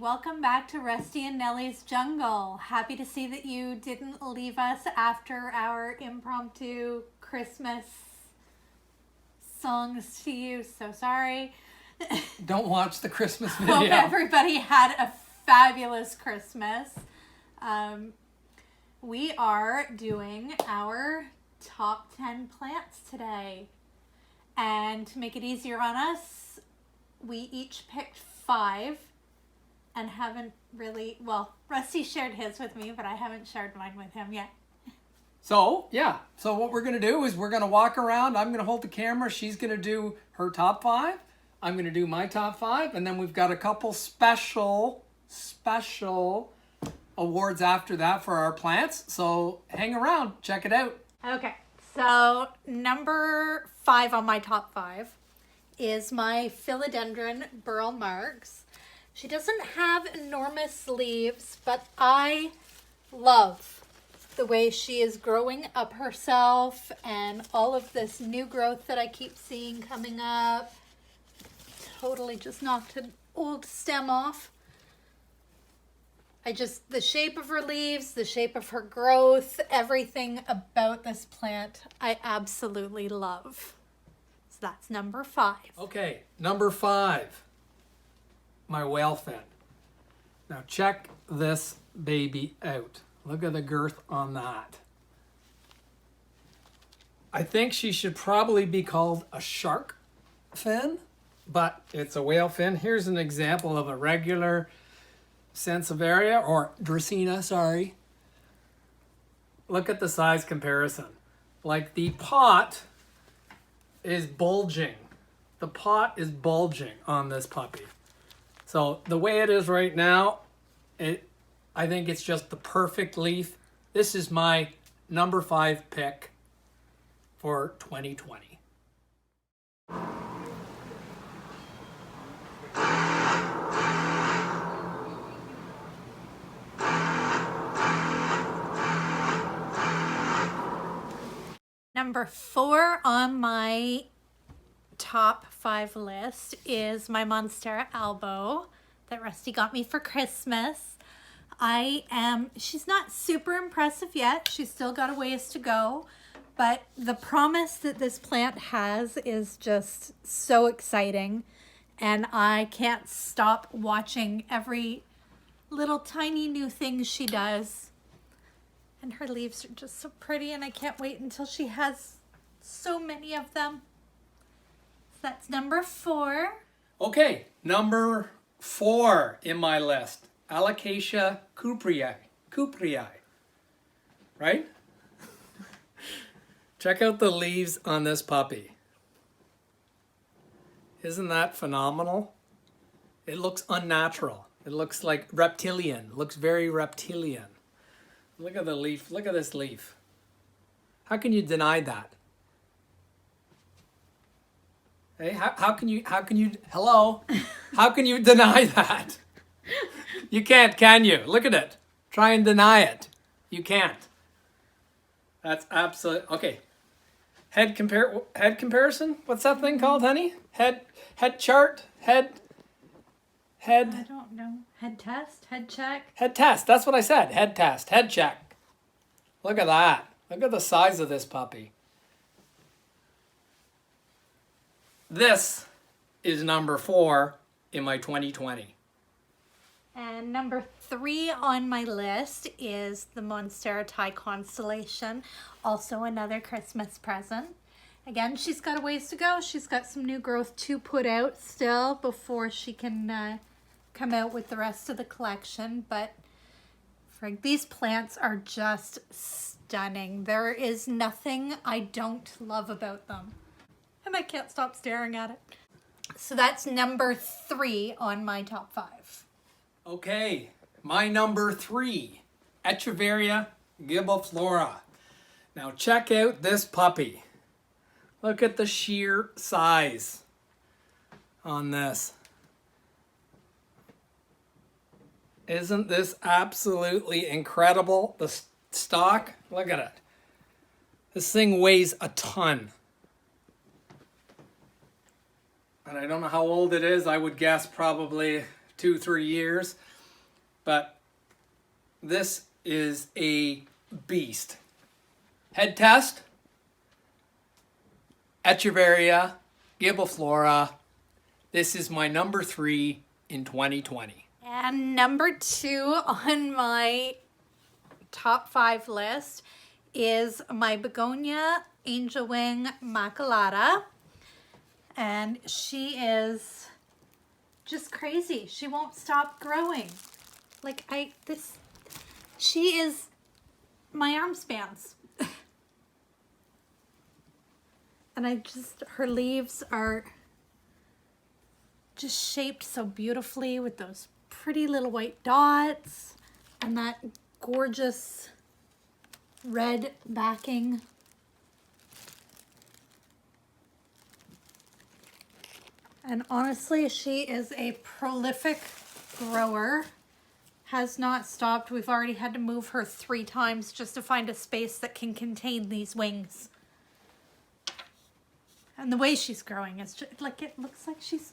welcome back to Rusty and Nellie's Jungle. Happy to see that you didn't leave us after our impromptu Christmas songs to you. So sorry. Don't watch the Christmas video. Hope everybody had a fabulous Christmas. We are doing our top 10 plants today. And to make it easier on us, we each picked 5 and haven't really, well, Rusty shared his with me, but I haven't shared mine with him yet. So, yeah. So what we're going to do is we're going to walk around. I'm going to hold the camera. She's going to do her top 5. I'm going to do my top 5. And then we've got a couple special awards after that for our plants. So hang around. Check it out. Okay. So number 5 on my top 5 is my Philodendron Burl Marks. She doesn't have enormous leaves, but I love the way she is growing up herself and all of this new growth that I keep seeing coming up. Totally just knocked an old stem off. The shape of her leaves, the shape of her growth, everything about this plant, I absolutely love. So that's number 5. Okay, number 5. My whale fin. Now check this baby out. Look at the girth on that. I think she should probably be called a shark fin, but it's a whale fin. Here's an example of a regular Sansevieria, or Dracaena, sorry. Look at the size comparison. Like the pot is bulging. The pot is bulging on this puppy. So the way it is right now, I think it's just the perfect leaf. This is my number 5 pick for 2020. Number 4 on my top 5 list is my Monstera Albo that Rusty got me for Christmas. She's not super impressive yet. She's still got a ways to go, but the promise that this plant has is just so exciting, and I can't stop watching every little tiny new thing she does. And her leaves are just so pretty, and I can't wait until she has so many of them. So that's number 4. Okay, number 4 in my list. Alocasia cupria. Right? Check out the leaves on this puppy. Isn't that phenomenal? It looks unnatural. It looks like reptilian. It looks very reptilian. Look at the leaf. Look at this leaf. How can you deny that? Hey, how can you, hello? How can you deny that? You can't, can you? Look at it. Try and deny it. You can't. That's absolute, okay. Head comparison? What's that thing called, honey? Head chart? Head. I don't know. Head test? Head check? Head test. That's what I said. Head test. Head check. Look at that. Look at the size of this puppy. This is number 4 in my 2020. And number 3 on my list is the Monstera Ti Constellation. Also another Christmas present. Again, she's got a ways to go. She's got some new growth to put out still before she can come out with the rest of the collection. But these plants are just stunning. There is nothing I don't love about them. And I can't stop staring at it. So that's number 3 on my top 5. Okay, my number 3, Echeveria gibbofflora. Now check out this puppy. Look at the sheer size on this. Isn't this absolutely incredible? The stalk, look at it. This thing weighs a ton. And I don't know how old it is. I would guess probably 2-3 years. but this is a beast. Head test, Echeveria, Gibelflora. This is my number 3 in 2020. And number 2 on my top 5 list is my Begonia Angel Wing Maculata. And she is just crazy. She won't stop growing. Like she is my arm spans. And her leaves are just shaped so beautifully with those pretty little white dots and that gorgeous red backing. And honestly, she is a prolific grower. Has not stopped. We've already had to move her 3 times just to find a space that can contain these wings. And the way she's growing is just like, it looks like she's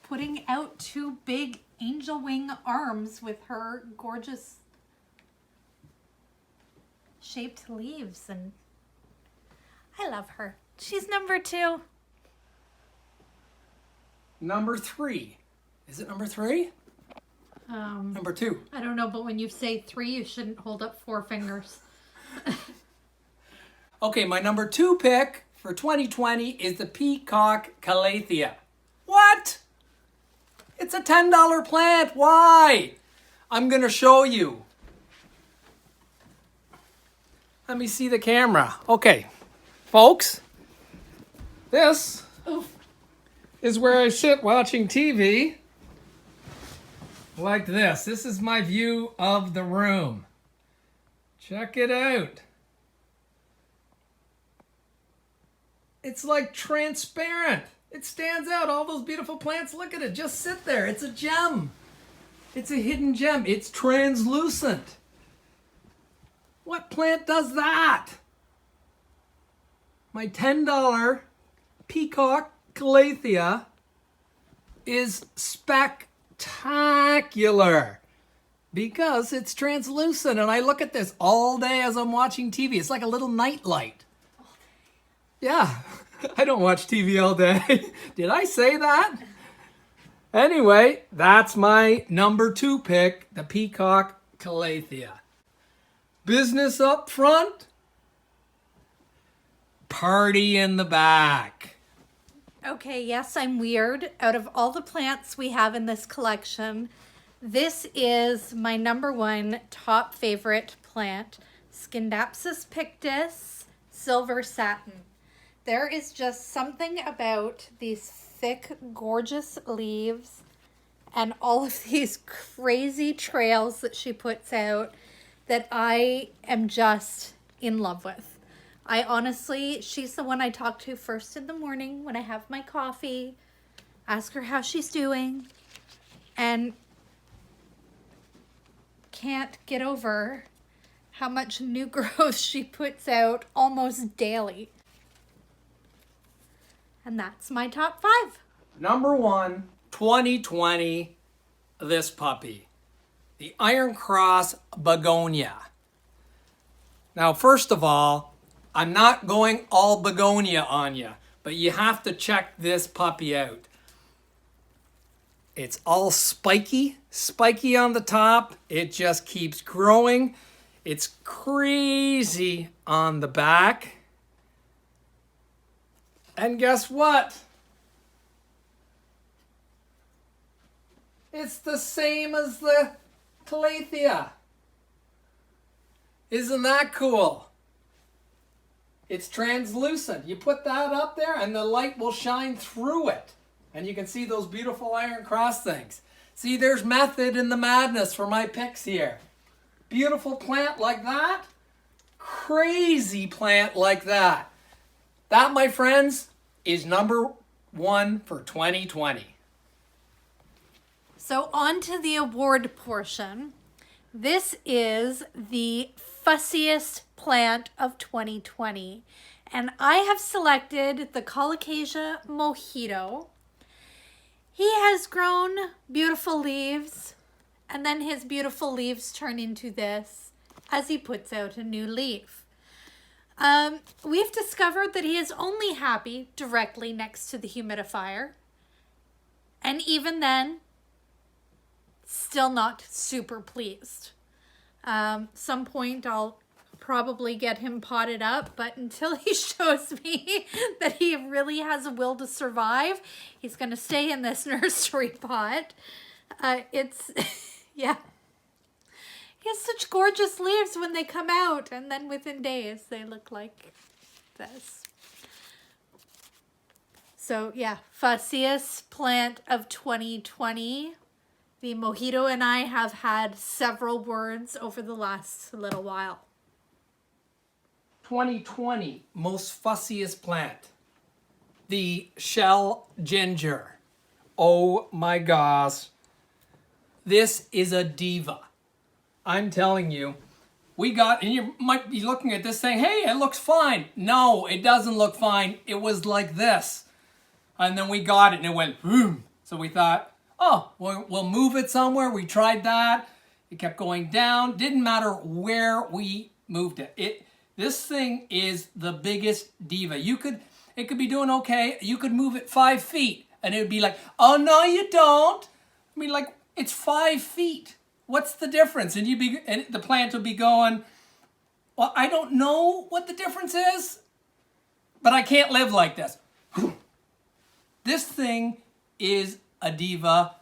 putting out 2 big angel wing arms with her gorgeous shaped leaves. And I love her. She's number 2. Number 3. Is it number 3? Number 2. I don't know, but when you say 3, you shouldn't hold up 4 fingers. Okay, my number 2 pick for 2020 is the Peacock Calathea. What? It's a $10 plant. Why? I'm going to show you. Let me see the camera. Okay, folks, this is where I sit watching TV. Like this. This is my view of the room. Check it out. It's like transparent. It stands out. All those beautiful plants. Look at it. Just sit there. It's a gem. It's a hidden gem. It's translucent. What plant does that? My $10 Peacock Calathea is spectacular because it's translucent, and I look at this all day as I'm watching TV. It's like a little night light. Yeah, I don't watch TV all day. Did I say that? Anyway, that's my number 2 pick, the Peacock Calathea. Business up front, party in the back. Okay, yes, I'm weird. Out of all the plants we have in this collection, this is my number 1 top favorite plant, Scindapsus pictus silver satin. There is just something about these thick, gorgeous leaves and all of these crazy trails that she puts out that I am just in love with. She's the one I talk to first in the morning when I have my coffee, ask her how she's doing, and can't get over how much new growth she puts out almost daily. And that's my top 5. Number 1, 2020, this puppy, the Iron Cross Begonia. Now, first of all, I'm not going all begonia on you, but you have to check this puppy out. It's all spiky on the top. It just keeps growing. It's crazy on the back. And guess what? It's the same as the Calathea. Isn't that cool? It's translucent. You put that up there and the light will shine through it. And you can see those beautiful iron cross things. See, there's method in the madness for my picks here. Beautiful plant like that. Crazy plant like that. That, my friends, is number 1 for 2020. So on to the award portion. This is the fussiest plant of 2020. And I have selected the Colocasia Mojito. He has grown beautiful leaves and then his beautiful leaves turn into this as he puts out a new leaf. We've discovered that he is only happy directly next to the humidifier. And even then, still not super pleased. Some point I'll probably get him potted up, but until he shows me that he really has a will to survive, he's going to stay in this nursery pot. Yeah. He has such gorgeous leaves when they come out, and then within days they look like this. So yeah, Fussiest Plant of 2020. The Mojito and I have had several words over the last little while. 2020, most fussiest plant. The shell ginger. Oh my gosh. This is a diva. I'm telling you. And you might be looking at this saying, hey, it looks fine. No, it doesn't look fine. It was like this. And then we got it and it went boom. So we thought, oh, we'll move it somewhere. We tried that. It kept going down. Didn't matter where we moved it. This thing is the biggest diva. It could be doing okay. You could move it 5 feet and it would be like, oh, no, you don't. I mean, like, it's 5 feet. What's the difference? And the plant would be going, well, I don't know what the difference is, but I can't live like this. This thing is a diva.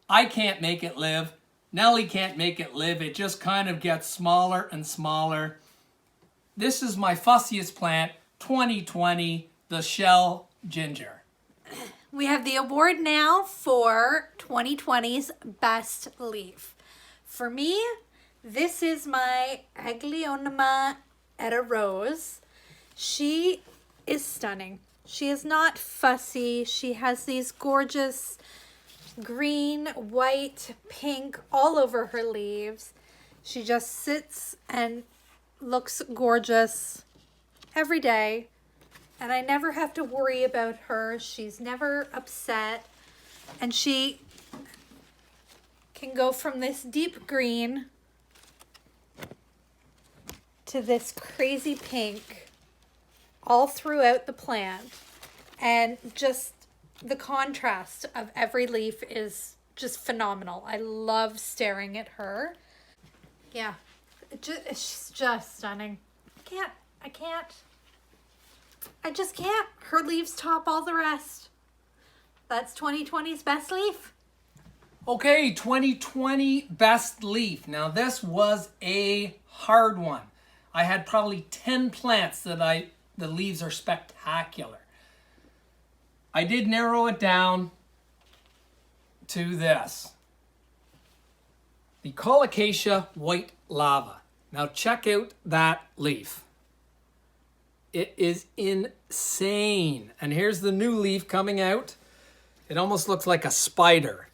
I can't make it live. Nellie can't make it live. It just kind of gets smaller and smaller. This is my fussiest plant, 2020, the shell ginger. We have the award now for 2020's best leaf. For me, this is my Aglaonema Rose. She is stunning. She is not fussy. She has these gorgeous green, white, pink all over her leaves. She just sits and looks gorgeous every day. And I never have to worry about her. She's never upset. And she can go from this deep green to this crazy pink all throughout the plant. And just the contrast of every leaf is just phenomenal. I love staring at her. Yeah, it's just stunning. I just can't. Her leaves top all the rest. That's 2020's best leaf. Okay, 2020 best leaf. Now this was a hard one. I had probably 10 plants that the leaves are spectacular. I did narrow it down to this. The Colocasia white lava. Now check out that leaf. It is insane. And here's the new leaf coming out. It almost looks like a spider.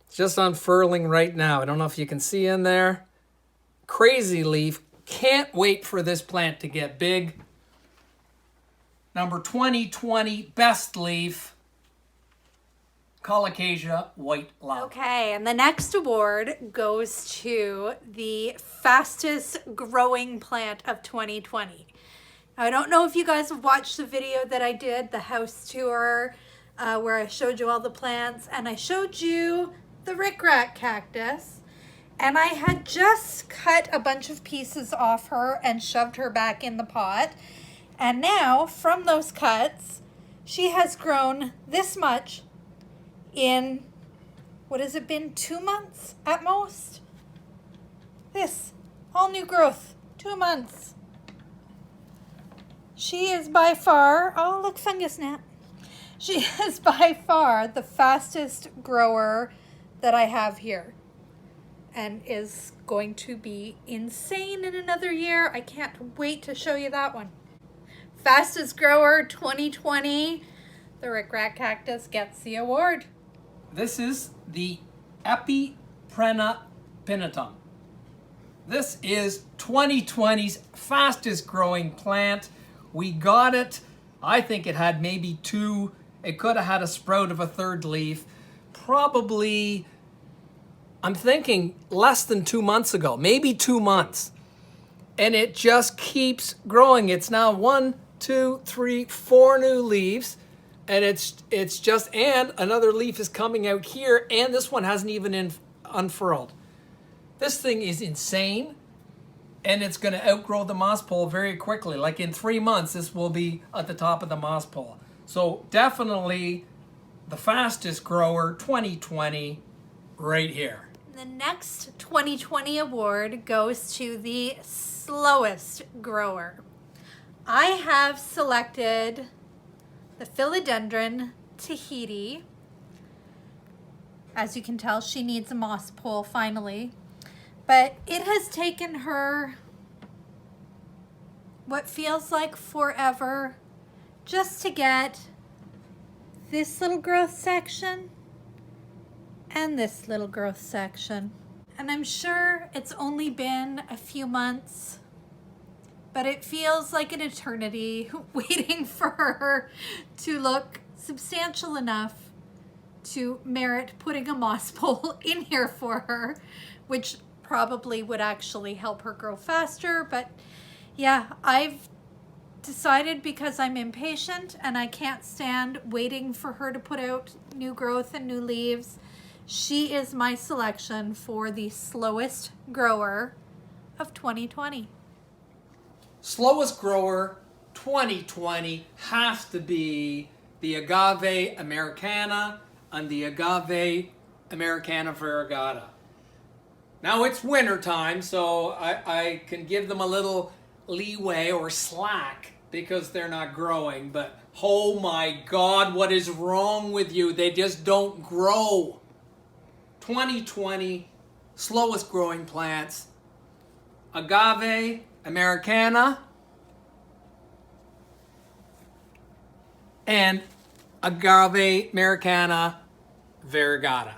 It's just unfurling right now. I don't know if you can see in there. Crazy leaf. Can't wait for this plant to get big. Number 2020 best leaf, Colocasia white lava. Okay, and the next award goes to the fastest growing plant of 2020. I don't know if you guys have watched the video that I did, the house tour, where I showed you all the plants, and I showed you the rickrack cactus, and I had just cut a bunch of pieces off her and shoved her back in the pot. And now, from those cuts, she has grown this much in, what has it been, 2 months at most? This, all new growth, 2 months. She is by far, oh look, fungus gnat. She is by far the fastest grower that I have here, and is going to be insane in another year. I can't wait to show you that one. Fastest grower 2020, the rickrack cactus gets the award. This is the Epiprena pinnatum. This is 2020's fastest growing plant. We got it. I think it had maybe 2. It could have had a sprout of a 3rd leaf. Probably I'm thinking less than 2 months ago, maybe 2 months. And it just keeps growing. It's now 1, 2, 3, 4 new leaves. And it's just, and another leaf is coming out here, and this one hasn't even unfurled. This thing is insane, and it's going to outgrow the moss pole very quickly. Like in 3 months, this will be at the top of the moss pole. So definitely the fastest grower 2020 right here. The next 2020 award goes to the slowest grower. I have selected the Philodendron Tahiti. As you can tell, she needs a moss pole finally. But it has taken her what feels like forever just to get this little growth section and this little growth section. And I'm sure it's only been a few months, but it feels like an eternity waiting for her to look substantial enough to merit putting a moss pole in here for her, which probably would actually help her grow faster. But yeah, I've decided, because I'm impatient and I can't stand waiting for her to put out new growth and new leaves, she is my selection for the slowest grower of 2020. Slowest grower 2020 has to be the Agave Americana and the Agave Americana Variegata. Now it's winter time, so I can give them a little leeway or slack because they're not growing, but oh my God, what is wrong with you? They just don't grow. 2020 slowest growing plants, Agave Americana and Agave Americana Variegata.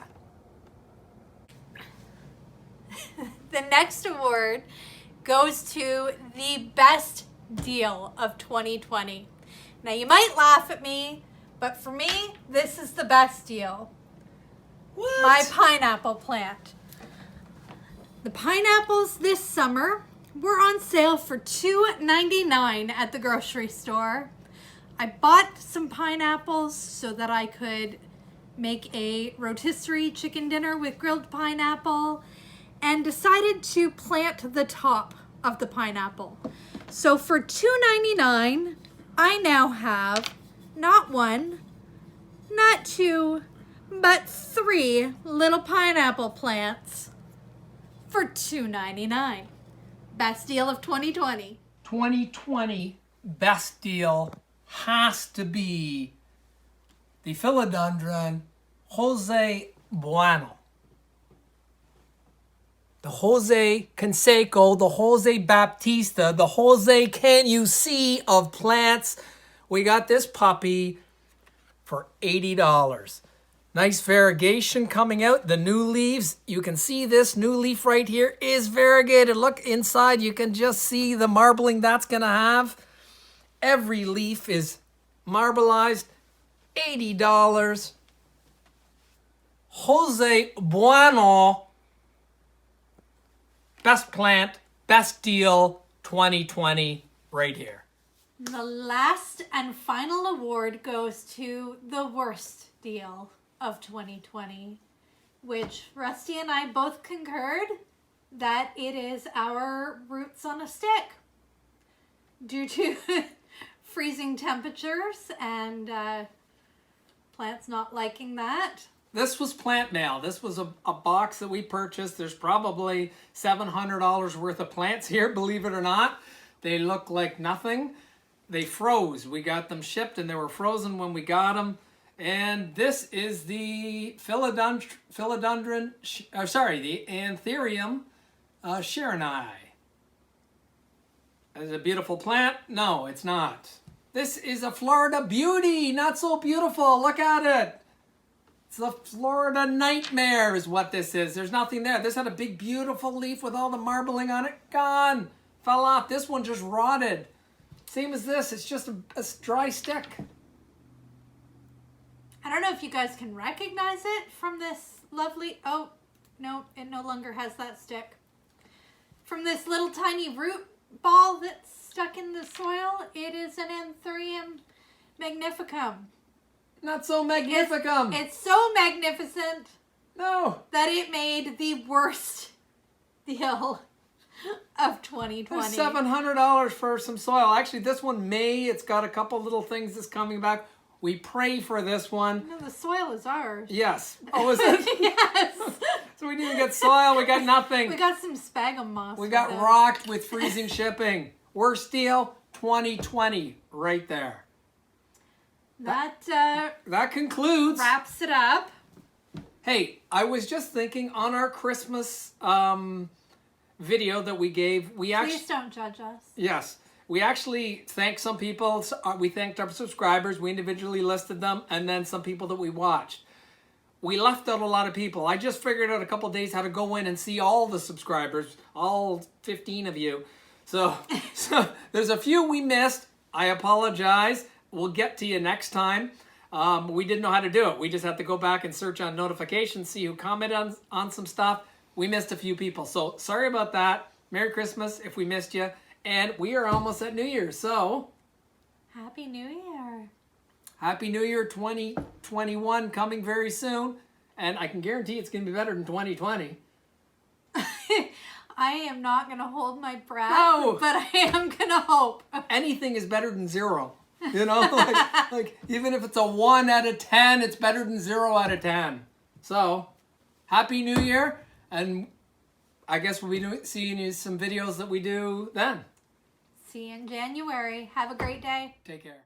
The next award goes to the best deal of 2020. Now you might laugh at me, but for me, this is the best deal. What? My pineapple plant. The pineapples this summer were on sale for $2.99 at the grocery store. I bought some pineapples so that I could make a rotisserie chicken dinner with grilled pineapple, and decided to plant the top of the pineapple. So for $2.99, I now have not 1, not 2, but 3 little pineapple plants for $2.99. Best deal of 2020. 2020 best deal has to be the Philodendron Jose Bueno. The Jose Canseco, the Jose Baptista, the Jose Can You See of plants. We got this puppy for $80. Nice variegation coming out. The new leaves, you can see this new leaf right here is variegated. Look inside, you can just see the marbling that's going to have. Every leaf is marbleized. $80. Jose Bueno. Best plant, best deal, 2020, right here. The last and final award goes to the worst deal of 2020, which Rusty and I both concurred that it is our roots on a stick. Due to freezing temperatures and plants not liking that. This was plant mail. This was a box that we purchased. There's probably $700 worth of plants here, believe it or not. They look like nothing. They froze. We got them shipped and they were frozen when we got them. And this is the the Anthurium Sharonii. Is it a beautiful plant? No, it's not. This is a Florida beauty. Not so beautiful. Look at it. It's the Florida Nightmare is what this is. There's nothing there. This had a big, beautiful leaf with all the marbling on it. Gone. Fell off. This one just rotted. Same as this. It's just a dry stick. I don't know if you guys can recognize it from this lovely... Oh, Nope, it no longer has that stick. From this little tiny root ball that's stuck in the soil, it is an Anthurium magnificum. Not so magnificum. It's so magnificent No. that it made the worst deal of 2020. There's $700 for some soil. Actually, this one it's got a couple little things that's coming back. We pray for this one. No, the soil is ours. Yes. Oh, is it? Yes. So we didn't get soil. We got nothing. We got some sphagnum moss. We got rocked with freezing shipping. Worst deal, 2020, right there. That concludes. Wraps it up. Hey, I was just thinking on our Christmas video that we gave, Please don't judge us. Yes. We actually thanked some people. We thanked our subscribers. We individually listed them, and then some people that we watched. We left out a lot of people. I just figured out a couple of days how to go in and see all the subscribers, all 15 of you. So there's a few we missed. I apologize. We'll get to you next time. We didn't know how to do it. We just had to go back and search on notifications, see who commented on some stuff. We missed a few people. So sorry about that. Merry Christmas if we missed you. And we are almost at New Year's, so... Happy New Year. Happy New Year 2021 coming very soon. And I can guarantee it's going to be better than 2020. I am not going to hold my breath, No. but I am going to hope. Anything is better than 0. You know, like even if it's a 1 out of 10, it's better than 0 out of 10. So, Happy New Year. And I guess we'll be seeing you some videos that we do then. See you in January. Have a great day. Take care.